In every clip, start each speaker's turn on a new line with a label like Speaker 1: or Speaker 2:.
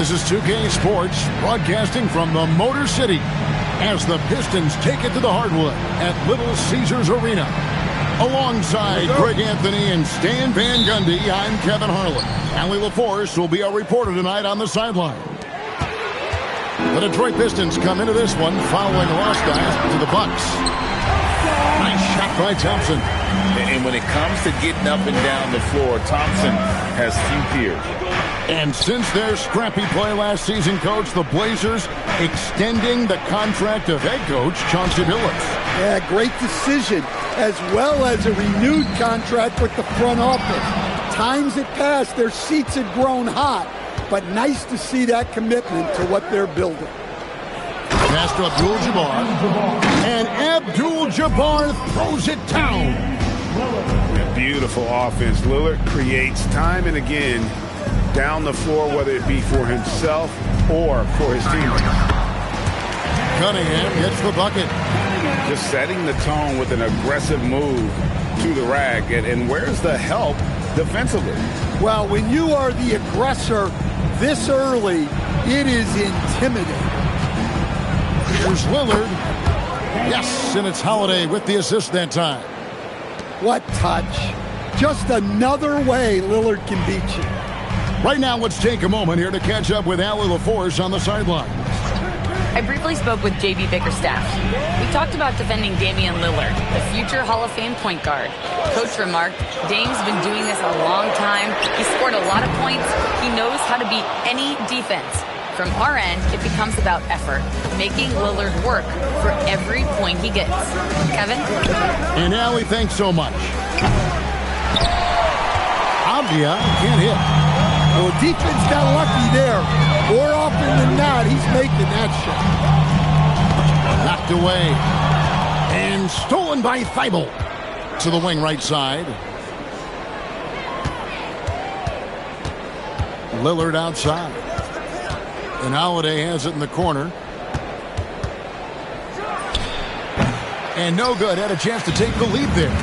Speaker 1: This is 2K Sports, broadcasting from the Motor City as the Pistons take it to the hardwood at Little Caesars Arena. Alongside Greg Anthony and Stan Van Gundy, I'm Kevin Harlan. Allie LaForce will be our reporter tonight on the sideline. The Detroit Pistons come into this one following a loss, guys, to the Bucks. Nice shot by Thompson.
Speaker 2: And when it comes to getting up and down the floor, Thompson has few peers.
Speaker 1: And since their scrappy play last season, Coach, the Blazers extending the contract of head coach Chauncey Billups.
Speaker 3: Yeah, great decision, as well as a renewed contract with the front office. Times had passed, their seats had grown hot, but nice to see that commitment to what they're building.
Speaker 1: Pass to Abdul-Jabbar, and Abdul-Jabbar throws it down.
Speaker 4: Beautiful offense. Lillard creates time and again down the floor, whether it be for himself or for his teammates.
Speaker 1: Cunningham gets the bucket.
Speaker 4: Just setting the tone with an aggressive move to the rack. And where's the help defensively?
Speaker 3: Well, when you are the aggressor this early, it is intimidating.
Speaker 1: Here's Lillard. Yes, and it's Holiday with the assist that time.
Speaker 3: What touch. Just another way Lillard can beat you.
Speaker 1: Right now, let's take a moment here to catch up with Allie LaForce on the sideline.
Speaker 5: I briefly spoke with J.B. Bickerstaff. We talked about defending Damian Lillard, the future Hall of Fame point guard. Coach remarked, Dame's been doing this a long time. He scored a lot of points. He knows how to beat any defense. From our end, it becomes about effort, making Lillard work for every point he gets. Kevin?
Speaker 1: And Allie, thanks so much. Avdia can't hit.
Speaker 3: Well, defense got lucky there. More often than not, he's making that shot.
Speaker 1: Knocked away. And stolen by Thibault. To the wing right side. Lillard outside. And Holiday has it in the corner. And no good. Had a chance to take the lead there.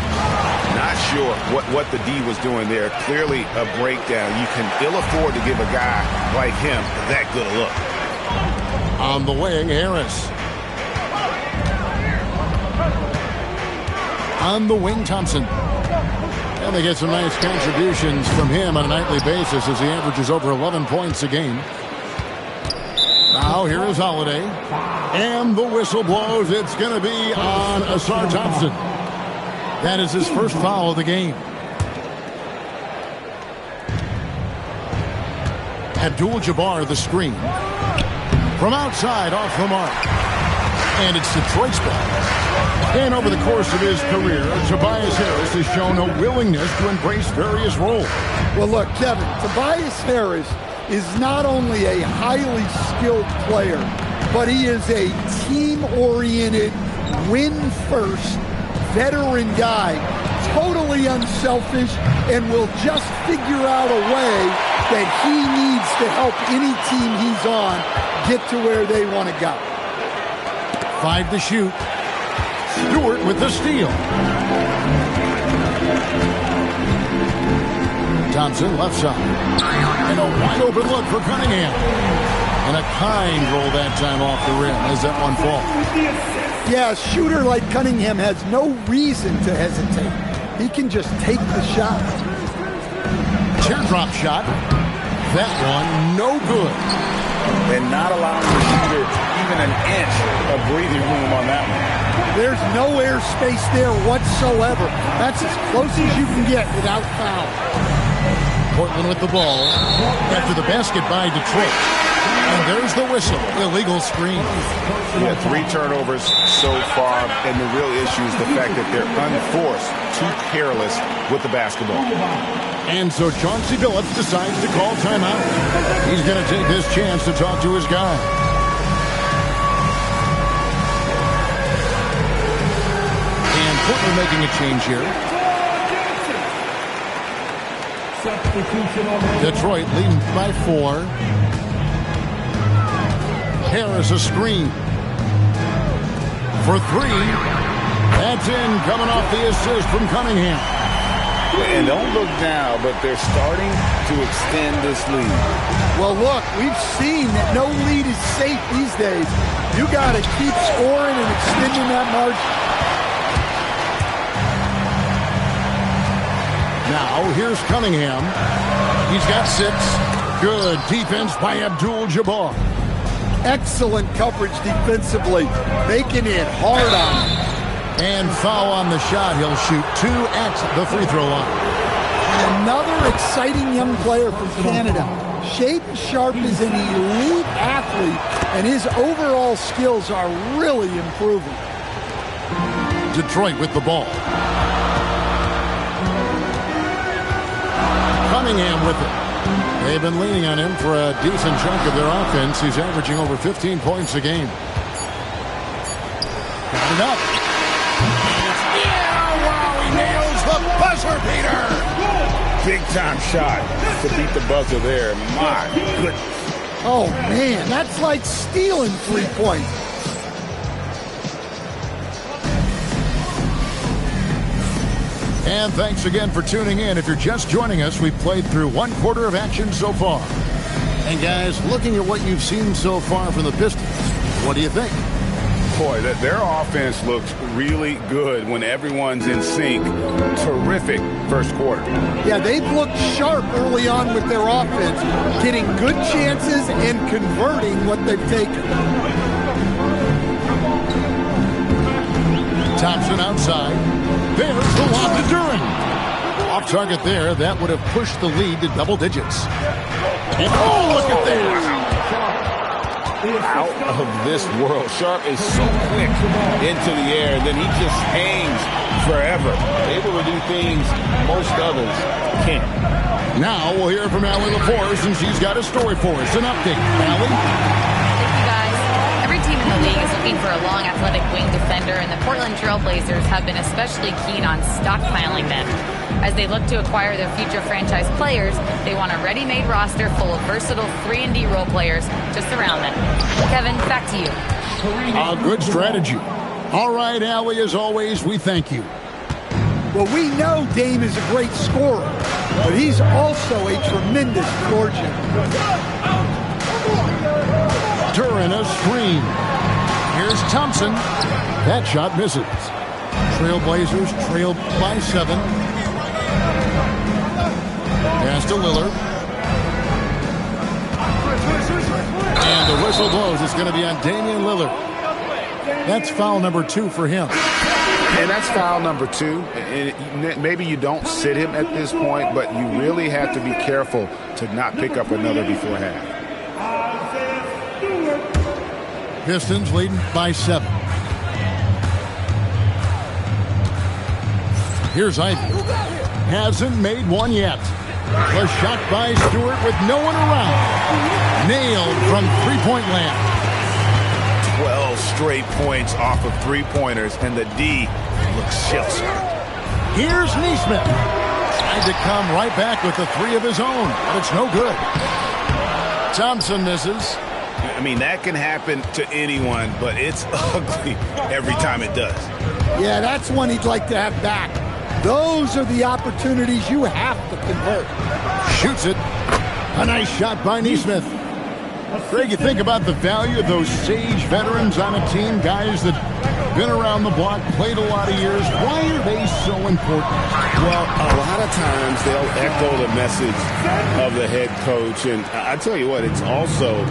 Speaker 4: Not sure what the D was doing there. Clearly a breakdown. You can ill afford to give a guy like him that good a look.
Speaker 1: On the wing, Harris. On the wing, Thompson. And they get some nice contributions from him on a nightly basis as he averages over 11 points a game. Now here is Holiday. And the whistle blows. It's going to be on Ausar Thompson. That is his first foul of the game. Abdul-Jabbar the screen. From outside, off the mark. And it's Detroit's ball. And over the course of his career, Tobias Harris has shown a willingness to embrace various roles.
Speaker 3: Well, look, Kevin, Tobias Harris is not only a highly skilled player, but he is a team-oriented, win-first, veteran guy, totally unselfish, and will just figure out a way that he needs to help any team he's on get to where they want to go.
Speaker 1: 5 to shoot. Stewart with the steal. Thompson left side. And a wide open look for Cunningham. And a kind roll that time off the rim as that one falls.
Speaker 3: Yeah, a shooter like Cunningham has no reason to hesitate. He can just take the shot.
Speaker 1: Teardrop shot. That one, no good.
Speaker 4: And not allowing the shooter even an inch of breathing room on that one.
Speaker 3: There's no air space there whatsoever. That's as close as you can get without foul.
Speaker 1: Portland with the ball after the basket by Detroit. And there's the whistle. Illegal screen.
Speaker 4: Yeah, 3 turnovers so far, and the real issue is the fact that they're unforced, too careless with the basketball.
Speaker 1: And so Chauncey Billups decides to call timeout. He's going to take this chance to talk to his guy. And Portland making a change here. Detroit leading by 4. Harris a screen for 3. That's in, coming off the assist from Cunningham.
Speaker 2: And don't look now, but they're starting to extend this lead.
Speaker 3: Well, look, we've seen that no lead is safe these days. You got to keep scoring and extending that margin.
Speaker 1: Now, here's Cunningham. He's got 6. Good defense by Abdul-Jabbar.
Speaker 3: Excellent coverage defensively, making it hard on him.
Speaker 1: And foul on the shot. He'll shoot 2 at the free throw line.
Speaker 3: Another exciting young player from Canada. Shaedon Sharpe is an elite athlete, and his overall skills are really improving.
Speaker 1: Detroit with the ball. Cunningham with it. They've been leaning on him for a decent chunk of their offense. He's averaging over 15 points a game. Got it up. Yeah, wow, he nails the buzzer beater.
Speaker 2: Big time shot to beat the buzzer there. My goodness.
Speaker 3: Oh, man, that's like stealing 3 points.
Speaker 1: And thanks again for tuning in. If you're just joining us, we've played through 1/4 of action so far. And guys, looking at what you've seen so far from the Pistons, what do you think?
Speaker 4: Boy, their offense looks really good when everyone's in sync. Terrific first quarter.
Speaker 3: Yeah, they've looked sharp early on with their offense, getting good chances and converting what they've taken.
Speaker 1: Thompson outside. There's the lob to Duren. Off target there. That would have pushed the lead to double digits. And oh, look at that.
Speaker 2: Out of this world. Sharpe is so quick into the air, and then he just hangs forever. Able to do things most others can't.
Speaker 1: Now we'll hear from Allie LaForce, and she's got a story for us. An update. Allie?
Speaker 5: Thank you, guys. Every team in the league is looking for a long, athletic wing defender, and the Portland Trail Blazers have been especially keen on stockpiling them. As they look to acquire their future franchise players, they want a ready-made roster full of versatile 3-and-D role players to surround them. Kevin, back to you.
Speaker 1: A good strategy. All right, Allie, as always, we thank you.
Speaker 3: Well, we know Dame is a great scorer, but he's also a tremendous floor general.
Speaker 1: Duren a screen. Here's Thompson. That shot misses. Trailblazers trailed by 7. Pass to Lillard. And the whistle blows. It's going to be on Damian Lillard. That's foul number 2 for him.
Speaker 4: And that's foul number 2. And maybe you don't sit him at this point, but you really have to be careful to not pick up another before half.
Speaker 1: Pistons leading by 7. Here's Ivey. Hasn't made one yet. The shot by Stewart with no one around. Nailed from three-point land.
Speaker 4: 12 straight points off of three-pointers, and the D looks shell-shocked.
Speaker 1: Here's Nesmith. Tried to come right back with the 3 of his own, but it's no good. Thompson misses.
Speaker 4: I mean, that can happen to anyone, but it's ugly every time it does.
Speaker 3: Yeah, that's one he'd like to have back. Those are the opportunities you have to convert.
Speaker 1: Shoots it. A nice shot by Nesmith. Greg, you think about the value of those sage veterans on a team, guys that been around the block, played a lot of years. Why are they so important?
Speaker 4: Well, a lot of times they'll echo the message of the head coach. And I tell you what, it's also,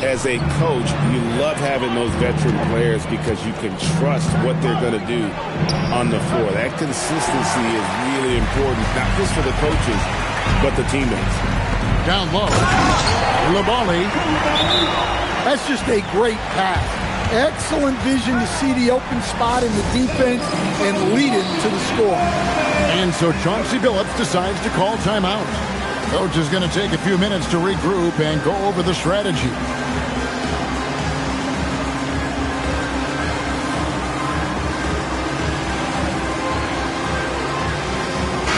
Speaker 4: as a coach, you love having those veteran players because you can trust what they're going to do on the floor. That consistency is really important, not just for the coaches, but the teammates.
Speaker 1: Down low. Labali.
Speaker 3: That's just a great pass. Excellent vision to see the open spot in the defense and lead it to the score.
Speaker 1: And so Chauncey Billups decides to call timeout. Coach is going to take a few minutes to regroup and go over the strategy.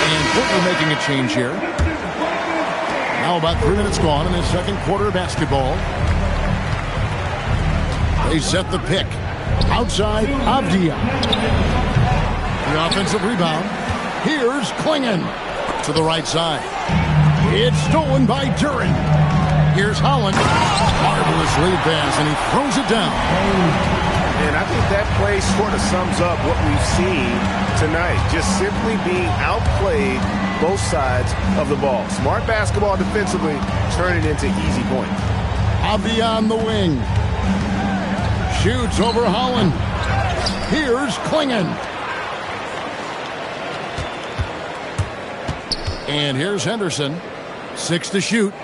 Speaker 1: And Portland making a change here. Now about 3 minutes gone in the second quarter of basketball. They set the pick. Outside, Avdia. The offensive rebound. Here's Klingon. to the right side. It's stolen by Duren. Here's Holland. Marvelous lead pass, and he throws it down.
Speaker 6: And I think that play sort of sums up what we've seen tonight. Just simply being outplayed both sides of the ball. Smart basketball defensively, turning into easy points.
Speaker 1: Avi on the wing. Shoots over Holland. Here's Clingan. And here's Henderson. 6 to shoot.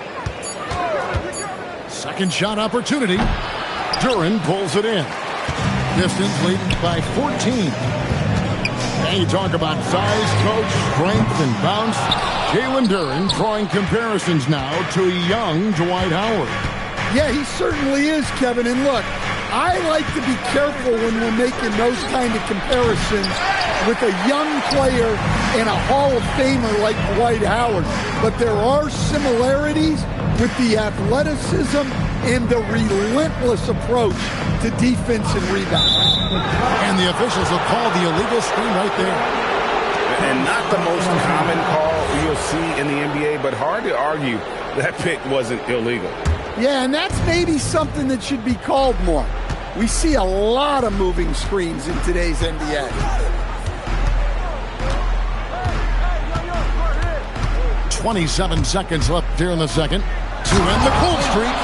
Speaker 1: Second shot opportunity. Duren pulls it in. Pistons leading by 14. And you talk about size, coach, strength, and bounce. Jalen Duren drawing comparisons now to young Dwight Howard.
Speaker 3: Yeah, he certainly is, Kevin. And look, I like to be careful when we're making those kind of comparisons with a young player and a Hall of Famer like Dwight Howard. But there are similarities with the athleticism and the relentless approach to defense and rebound.
Speaker 1: And the officials will call the illegal screen right there.
Speaker 4: And not the most common call you'll see in the NBA, but hard to argue that pick wasn't illegal.
Speaker 3: Yeah, and that's maybe something that should be called more. We see a lot of moving screens in today's NBA.
Speaker 1: 27 seconds left here in the second to end the cold streak.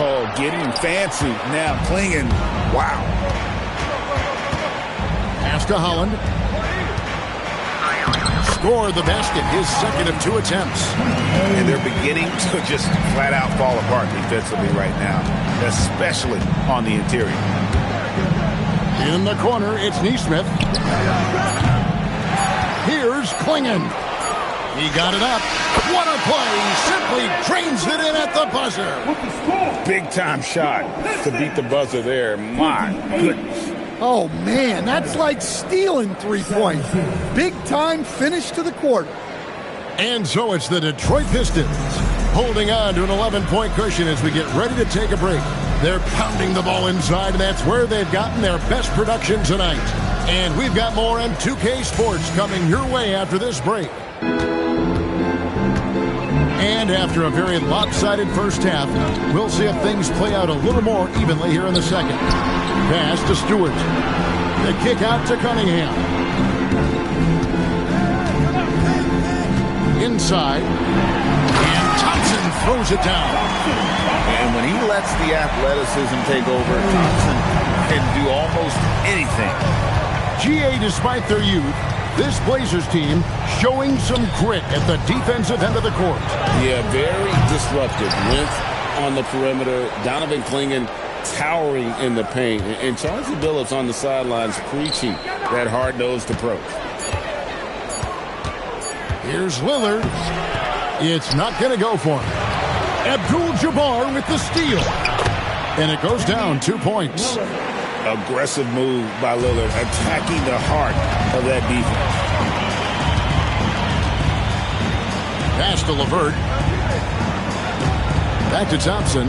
Speaker 4: Oh, getting fancy. Now Clingan. Wow.
Speaker 1: Pass to Holland. Scored the basket, his second of 2 attempts.
Speaker 4: And they're beginning to just flat out fall apart defensively right now, especially on the interior.
Speaker 1: In the corner, it's Nesmith. Here's Clingan. He got it up. What a play. Simply drains it in at the buzzer.
Speaker 4: Big time shot to beat the buzzer there. My goodness.
Speaker 3: Oh, man, that's like stealing 3 points. Big time finish to the quarter.
Speaker 1: And so it's the Detroit Pistons holding on to an 11-point cushion as we get ready to take a break. They're pounding the ball inside, and that's where they've gotten their best production tonight. And we've got more on 2K Sports coming your way after this break. And after a very lopsided first half, we'll see if things play out a little more evenly here in the second. Pass to Stewart. The kick out to Cunningham. Inside. And Thompson throws it down.
Speaker 2: And when he lets the athleticism take over, Thompson can do almost anything.
Speaker 1: GA, despite their youth, this Blazers team showing some grit at the defensive end of the court.
Speaker 4: Yeah, very disruptive. Length on the perimeter. Donovan Clingan towering in the paint. And Chauncey Billups on the sidelines preaching that hard-nosed approach.
Speaker 1: Here's Lillard. It's not going to go for him. Abdul-Jabbar with the steal. And it goes down 2 points.
Speaker 4: Aggressive move by Lillard, attacking the heart of that defense.
Speaker 1: Pass to LeVert. Back to Thompson.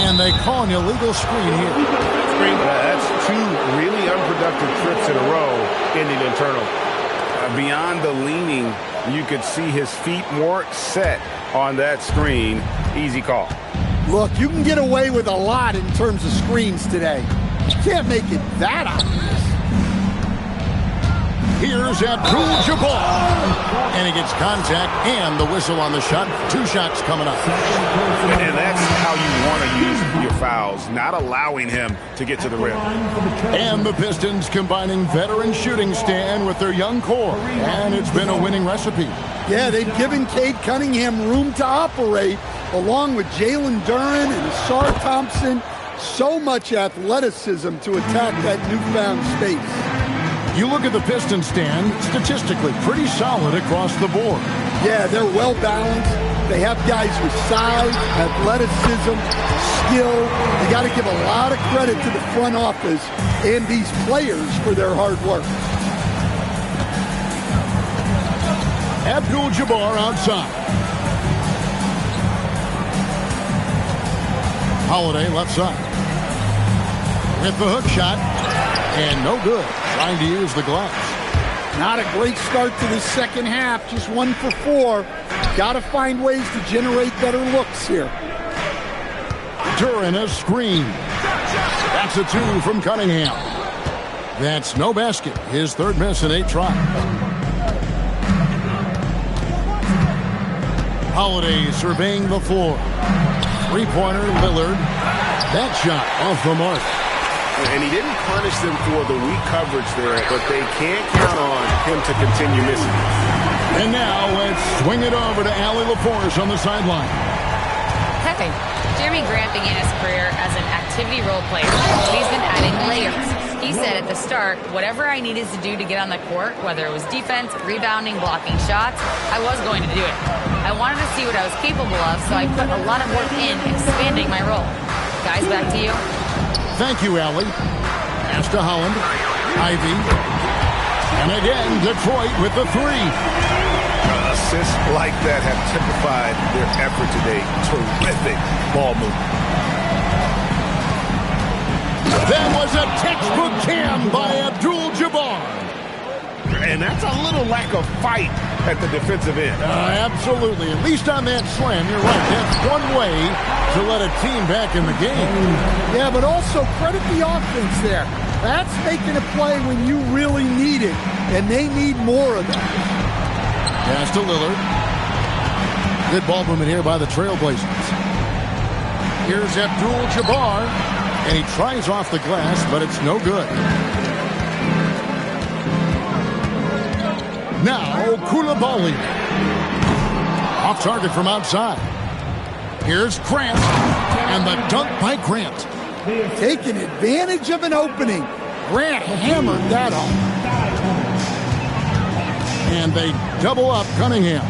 Speaker 1: And they call an illegal screen here.
Speaker 6: That's 2 really unproductive trips in a row, ending in turnover.
Speaker 4: Beyond the leaning, you could see his feet more set on that screen. Easy call.
Speaker 3: Look, you can get away with a lot in terms of screens today. You can't make it that obvious.
Speaker 1: Here's Abdul-Jabbar. And he gets contact and the whistle on the shot. 2 shots coming up.
Speaker 4: And that's how you want to use your fouls, not allowing him to get to the rim.
Speaker 1: And the Pistons combining veteran shooting stand with their young core. And it's been a winning recipe.
Speaker 3: Yeah, they've given Cade Cunningham room to operate, along with Jalen Duren and Asar Thompson. So much athleticism to attack that newfound space.
Speaker 1: You look at the Pistons stand, statistically pretty solid across the board.
Speaker 3: Yeah, they're well balanced. They have guys with size, athleticism, skill. You got to give a lot of credit to the front office and these players for their hard work.
Speaker 1: Abdul-Jabbar outside. Holiday left side. With the hook shot. And no good. Trying to use the gloves.
Speaker 3: Not a great start to the second half, just 1 for 4. Got to find ways to generate better looks here.
Speaker 1: Duran a screen. That's a 2 from Cunningham. That's no basket. His third miss in 8 tries. Holiday surveying the floor. Three-pointer, Lillard. That shot off the mark.
Speaker 6: And he didn't punish them for the weak coverage there, but they can't count on him to continue missing.
Speaker 1: And now let's swing it over to Allie LaForce on the sideline.
Speaker 5: Hey, Jeremy Grant began his career as an activity role player, but he's been adding layers. He said at the start, whatever I needed to do to get on the court, whether it was defense, rebounding, blocking shots, I was going to do it. I wanted to see what I was capable of, so I put a lot of work in expanding my role. Guys, back to you.
Speaker 1: Thank you, Allie. Pass to Holland. Ivy. And again, Detroit with the 3.
Speaker 6: Assists like that have typified their effort today. Terrific ball movement.
Speaker 1: That was a textbook jam by Abdul-Jabbar.
Speaker 6: And that's a little lack of fight at the defensive end.
Speaker 1: Absolutely. At least on that slam, you're right. That's one way to let a team back in the game.
Speaker 3: Yeah, but also credit the offense there. That's making a play when you really need it, and they need more of that.
Speaker 1: Pass to Lillard. Good ball movement here by the Trailblazers. Here's Abdul-Jabbar, and he tries off the glass, but it's no good. Now, Coulibaly. Off target from outside. Here's Grant, and the dunk by Grant.
Speaker 3: Taking advantage of an opening. Grant hammered that home.
Speaker 1: And they double up Cunningham.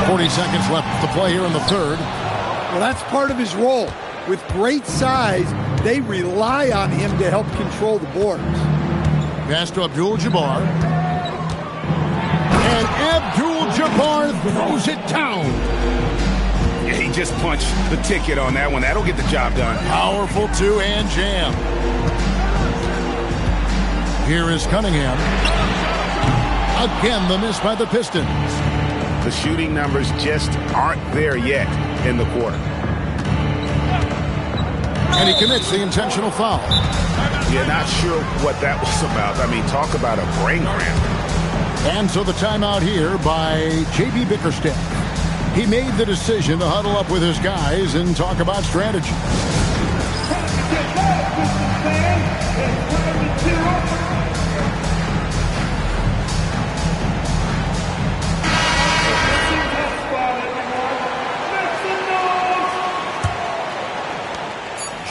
Speaker 1: .40 seconds left to play here in the third.
Speaker 3: Well, that's part of his role. With great size, they rely on him to help control the boards.
Speaker 1: Pass to Abdul-Jabbar. And Abdul-Jabbar throws it down.
Speaker 2: Yeah, he just punched the ticket on that one. That'll get the job done.
Speaker 1: Powerful two-hand jam. Here is Cunningham. Again, the miss by the Pistons.
Speaker 6: The shooting numbers just aren't there yet in the quarter.
Speaker 1: And he commits the intentional foul.
Speaker 6: Yeah, not sure what that was about. I mean, talk about a brain cramp.
Speaker 1: And so the timeout here by J.B. Bickerstaff. He made the decision to huddle up with his guys and talk about strategy.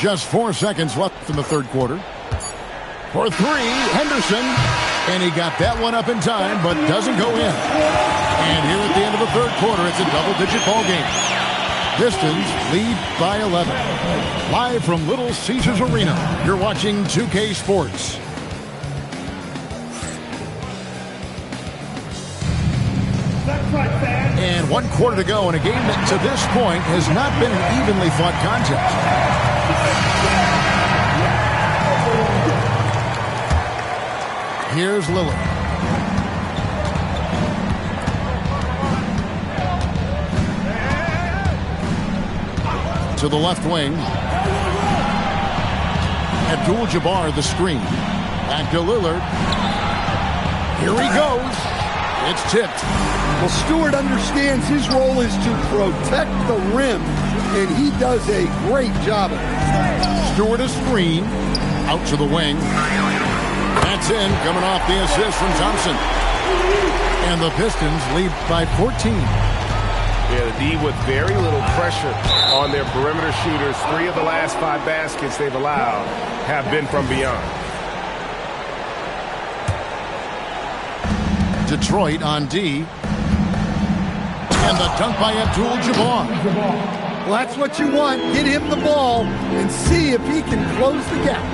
Speaker 1: Just 4 seconds left in the third quarter. For 3, Henderson. And he got that one up in time, but doesn't go in. And here at the end of the third quarter, it's a double-digit ball game. Pistons lead by 11. Live from Little Caesars Arena, you're watching 2K Sports. And 1 quarter to go in a game that to this point has not been an evenly fought contest. Here's Lillard. To the left wing. Abdul-Jabbar the screen. Back to Lillard. Here he goes. It's tipped.
Speaker 3: Well, Stewart understands his role is to protect the rim, and he does a great job of it.
Speaker 1: Stewart a screen. Out to the wing. That's in, coming off the assist from Thompson. And the Pistons lead by 14.
Speaker 6: Yeah, the D with very little pressure on their perimeter shooters. 3 of the last 5 baskets they've allowed have been from beyond.
Speaker 1: Detroit on D. And the dunk by Abdul-Jabbar.
Speaker 3: Well, that's what you want. Get him the ball and see if he can close the gap.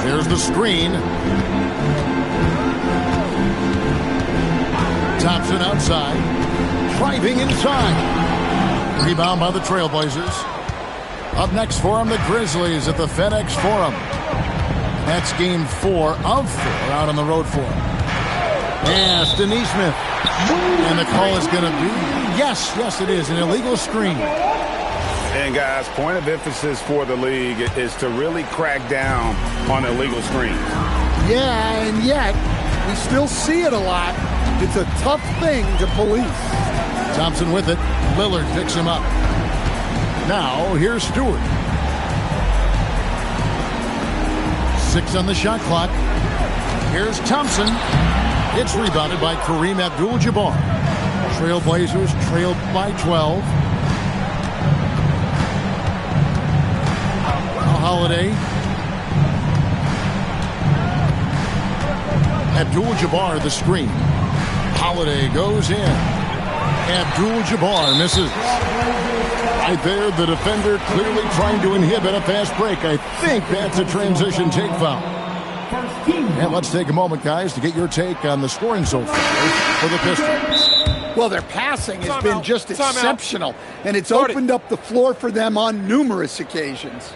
Speaker 1: There's the screen. Thompson outside. Driving inside. Rebound by the Trailblazers. Up next for them, the Grizzlies at the FedEx Forum. That's game 4 of 4 out on the road for them. Yes, Denise Smith. And the call is going to be, yes, it is, an illegal screen.
Speaker 4: And guys, point of emphasis for the league is to really crack down on illegal screens.
Speaker 3: Yeah, and yet we still see it a lot. It's a tough thing to police.
Speaker 1: Thompson with it. Lillard picks him up. Now, here's Stewart. 6 on the shot clock. Here's Thompson. It's rebounded by Kareem Abdul-Jabbar. Trailblazers trailed by 12. Holiday. Abdul-Jabbar the screen. Holiday goes in. Abdul-Jabbar misses. Right there, the defender clearly trying to inhibit a fast break. I think that's a transition take foul. And let's take a moment, guys, to get your take on the scoring so far for the Pistons.
Speaker 3: Well, their passing has been just exceptional, and it's opened up the floor for them on numerous occasions.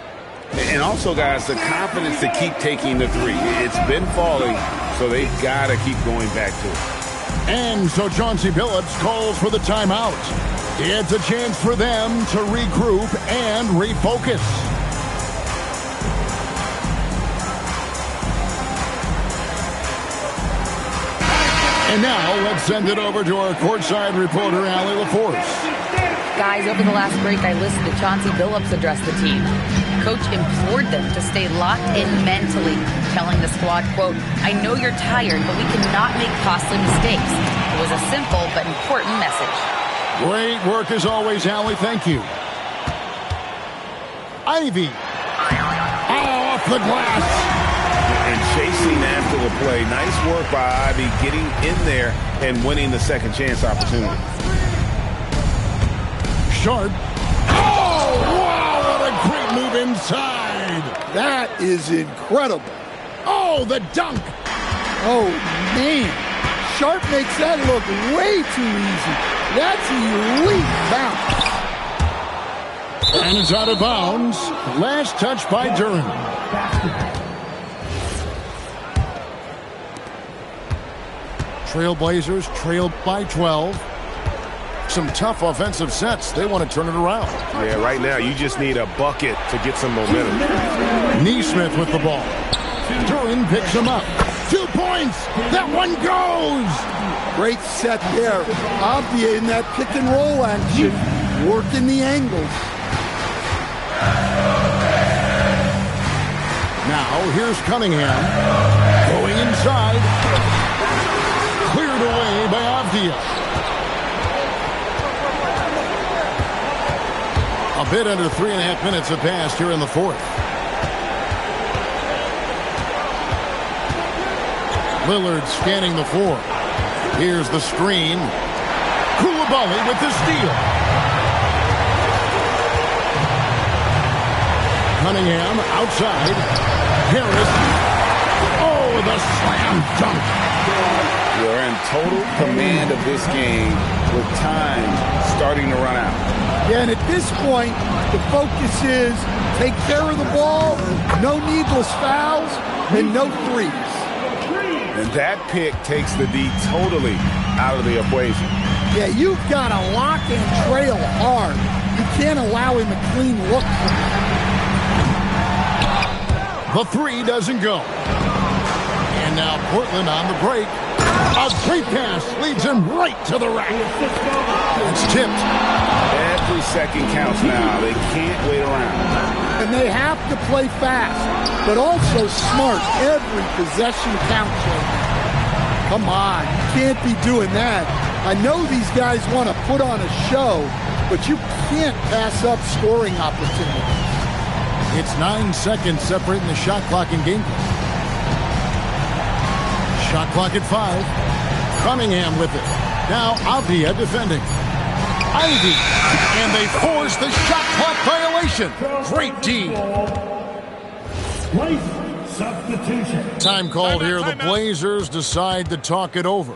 Speaker 4: And also, guys, the confidence to keep taking the three. It's been falling, so they've got to keep going back to it.
Speaker 1: And so Chauncey Billups calls for the timeout. It's a chance for them to regroup and refocus. And now let's send it over to our courtside reporter, Allie LaForce.
Speaker 5: Guys, over the last break, I listened to Chauncey Billups address the team. Coach implored them to stay locked in mentally, telling the squad, quote, "I know you're tired, but we cannot make costly mistakes." It was a simple but important message.
Speaker 1: Great work as always, Allie. Thank you. Ivy. Oh, off the glass.
Speaker 4: And chasing after the play. Nice work by Ivy getting in there and winning the second chance opportunity.
Speaker 1: Sharp. Oh, wow, what a great move inside.
Speaker 3: That is incredible.
Speaker 1: Oh, the dunk.
Speaker 3: Oh, man. Sharp makes that look way too easy. That's elite bounce.
Speaker 1: And it's out of bounds. Last touch by Duren. Trailblazers trailed by 12. Some tough offensive sets. They want to turn it around.
Speaker 6: Yeah, right now you just need a bucket to get some momentum.
Speaker 1: Neesmith with the ball. Duren picks him up. 2 points. That one goes.
Speaker 3: Great set there. Obviating that pick and roll action. Working the angles.
Speaker 1: Now here's Cunningham. Going inside. Cleared away by Avdia. A bit under 3.5 minutes have passed here in the fourth. Lillard scanning the floor. Here's the screen. Coulibaly with the steal. Cunningham outside. Harris. Oh, the slam dunk.
Speaker 4: They're in total command of this game with time starting to run out.
Speaker 3: Yeah, and at this point, the focus is take care of the ball, no needless fouls, and no threes.
Speaker 4: And that pick takes the D totally out of the equation.
Speaker 3: Yeah, you've got to lock and trail hard. You can't allow him a clean look.
Speaker 1: The three doesn't go. And now Portland on the break. A great pass leads him right to the rack. It's tipped.
Speaker 4: Every second counts now. They can't wait around.
Speaker 3: And they have to play fast, but also smart. Every possession counts right now. Come on, you can't be doing that. I know these guys want to put on a show, but you can't pass up scoring opportunities.
Speaker 1: It's 9 seconds separating the shot clock and game clock. Shot clock at 5. Cunningham with it. Now Avdia defending. Ivy. And they force the shot clock violation. Great D.
Speaker 7: Substitution.
Speaker 1: Time called here. The Blazers decide to talk it over.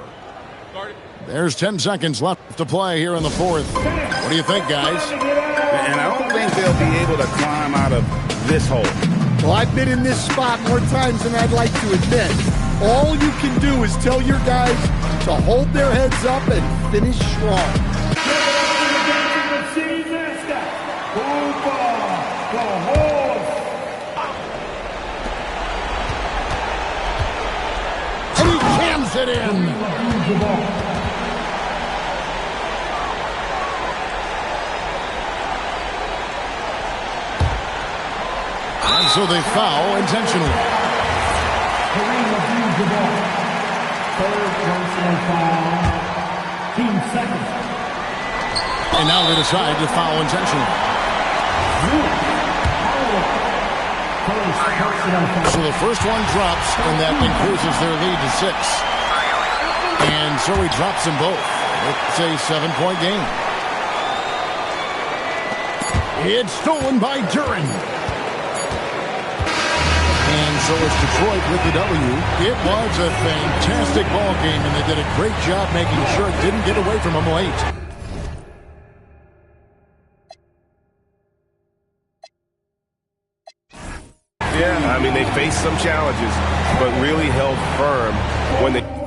Speaker 1: There's 10 seconds left to play here in the fourth. What do you think, guys?
Speaker 4: And I don't think they'll be able to climb out of this hole?
Speaker 3: Well, I've been in this spot more times than I'd like to admit. All you can do is tell your guys to hold their heads up and finish strong.
Speaker 1: And he jams it in. And so they foul intentionally.
Speaker 7: Kareem Abdul-Jabbar. Third personal foul. Team second.
Speaker 1: And now they decide to foul intentionally. So the first one drops, and that increases their lead to 6. And so he drops them both. It's a 7-point game. It's stolen by Duren. And so it's Detroit with the W. It was a fantastic ball game, and they did a great job making sure it didn't get away from them late.
Speaker 6: Yeah, I mean, they faced some challenges, but really held firm when they...